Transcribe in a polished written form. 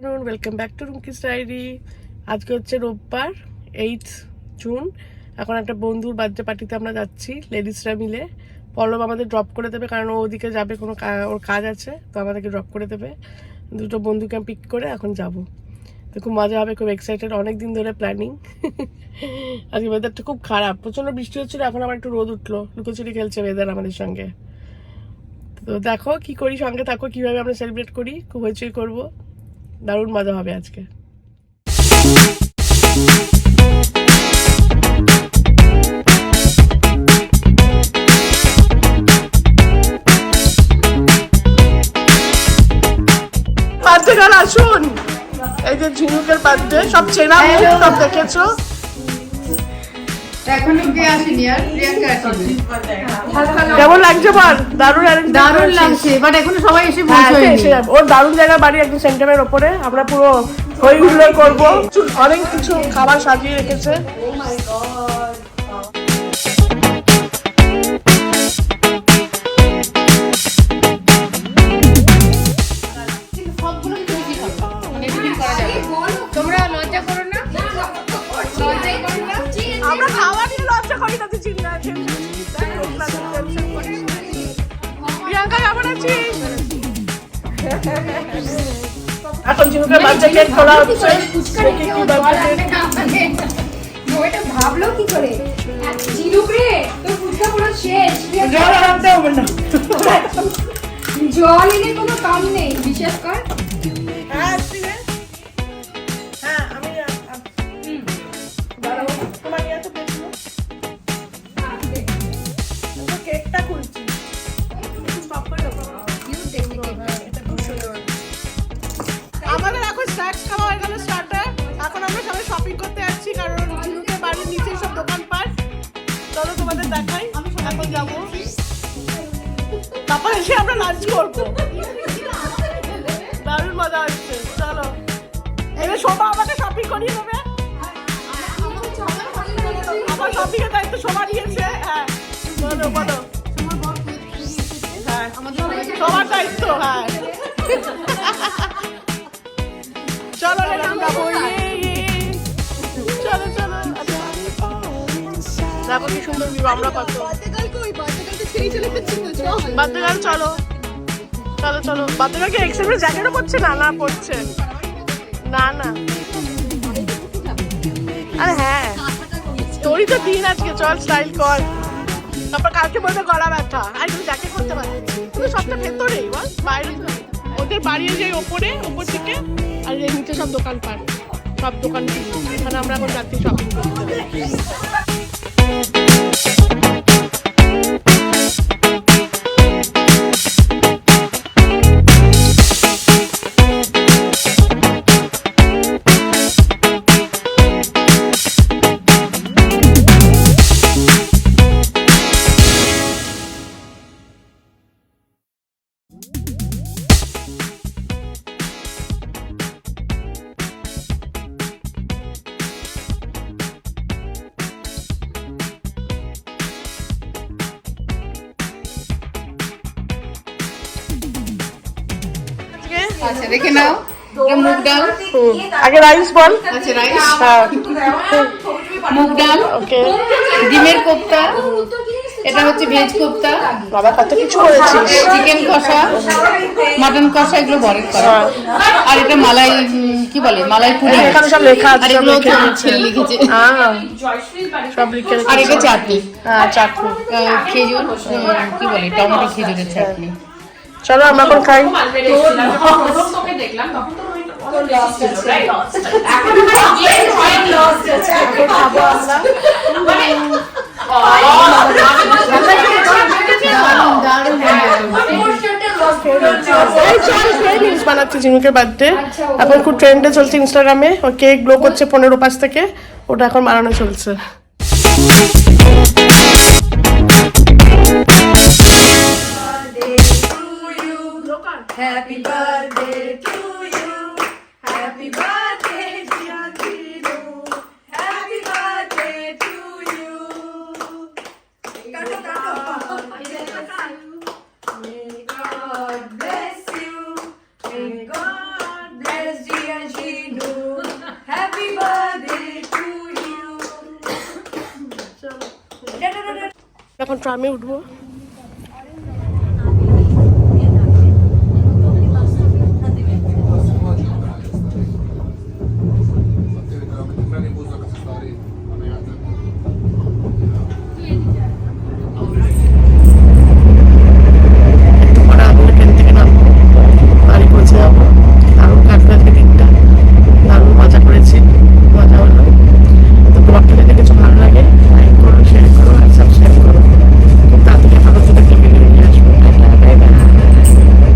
Welcome back to Rumki's diary. আজকে হচ্ছে রোববার 8 জুন। এখন একটা বন্ধুর বার্থডে পার্টিতে আমরা যাচ্ছি লেডিসরা মিলে। পল্লব আমাদের ড্রপ করে দেবে কারণ ও ওদিকে যাবে, কোনো ওর কাজ আছে, তো আমাদেরকে ড্রপ করে দেবে। দুটো বন্ধুকে আমি পিক করে এখন যাব, তো খুব মজা হবে, খুব এক্সাইটেড, অনেক দিন ধরে প্ল্যানিং। আজকে ওয়েদারটা খুব খারাপ, প্রচণ্ড বৃষ্টি হচ্ছিলো, এখন আবার একটু রোদ উঠলো, লুকোচুরি খেলছে ওয়েদার আমাদের সঙ্গে। তো দেখো কি করি, সঙ্গে থাকো, কীভাবে আমরা সেলিব্রেট করি, খুব হইচই করবো, দারুণ মজা হবে আজকে। বার্থডে গার্ল আসুন, এই যে ঝিনুকের বার্থডে, সব চেনা মুখ, সব দেখেছো। কেমন লাগছে বল? দারুণ লাগছে, বাট এখন সবাই এসে ওর দারুণ জায়গার বাড়ি একদম সেন্টারের ওপরে, আমরা পুরো হই হুল্লোড় করবো, অনেক কিছু খাবার সাজিয়ে রেখেছে। আমরা খাওয়া নিয়ে লজ্জা করি না, তুই চিন্তা প্রিয়াঙ্কা কেমন আছিস? এখন ঝিনুকের বাচ্চা কেক খোলা হচ্ছে, ভাবলো কি করে ঝিনুক রে, তোর ফুচকা পুরো শেষ, জল আনতে হবে না, জল এনে কোনো কাম নেই, বিশ্বাস কর। হ্যাঁ হ্যাঁ আমি তোমার নিয়ে তো দেখলো কেকটা খুলছি। আমাদের এখন স্ন্যাক্স খাওয়া হয়ে গেল, স্টার্টার। এখন আমরা সবাই শপিং করতে যাচ্ছি কারণ ঝিনুকের বাড়ির নিচে সব দোকানপাট। চলো তোমাদের দেখাই, এখন যাবো, তারপর এসে আমরা লাঞ্চ করবো, দারুণ মজা হচ্ছে। চলো এবার শোভা আমাকে শপিং করিয়ে দেবে, আমার শপিং এর দায়িত্ব শোভা নিয়েছে। হ্যাঁ বলো বলো, হ্যাঁ সবার দায়িত্ব, হ্যাঁ চলো যাবো, চলো চলো দেখো কি সুন্দর ভিউ আমরা পাচ্ছি। বাদ্যগাল চলো চলো চলো, বাদ্যগালকে এক্সেপ্ট জ্যাকেটও পড়ছে না, না পড়ছে না না, আরে হ্যাঁ তোরই তো দিন আজকে, চল স্টাইল কর, তারপর কালকে বলবে গলা ব্যথা, আর তুমি জ্যাকেট করতে পারো, তুমি সবটা ভেতরেই বল, বাইরে ওদের বাড়ির যে ওপর থেকে, আর এই নিচে সব দোকান পাট, সব দোকান, এখানে আমরা এখন যাচ্ছি শপিং করতে। আচ্ছা দেখে নাও, মুগ ডাল, আগে রাইস বল। আচ্ছা রাইস, মুগ ডাল, ওকে, ডিমের কোপ্তা, এটা হচ্ছে ভেজ কোপ্তা, বাবা কত কিছু করেছিস, চিকেন কষা, মটন কষা, এগুলো বরের করা, আর এটা মালাই কি বলে, মালাই পুরি, এখানে সব লেখা আছে, আর এগুলো ছেলে লিখেছে, সব লিখে, আর এটা চাটনি, হ্যাঁ চাটনি, খেজুর কি বলে, টমেটো খেজুরের চাটনি। চলো আমরা এখন খাই। বানাচ্ছে ঝিনুকের বার্থডে, এখন খুব ট্রেন্ডে চলছে ইনস্টাগ্রামে, ও কেক গ্লো করছে 15 পাশ থেকে, ওটা এখন বানানো চলছে। Happy birthday to you, happy birthday dear Dinu, happy birthday to you. May God bless you, may God bless dear Jinu happy birthday to you. এখন ট্রামে উঠবো।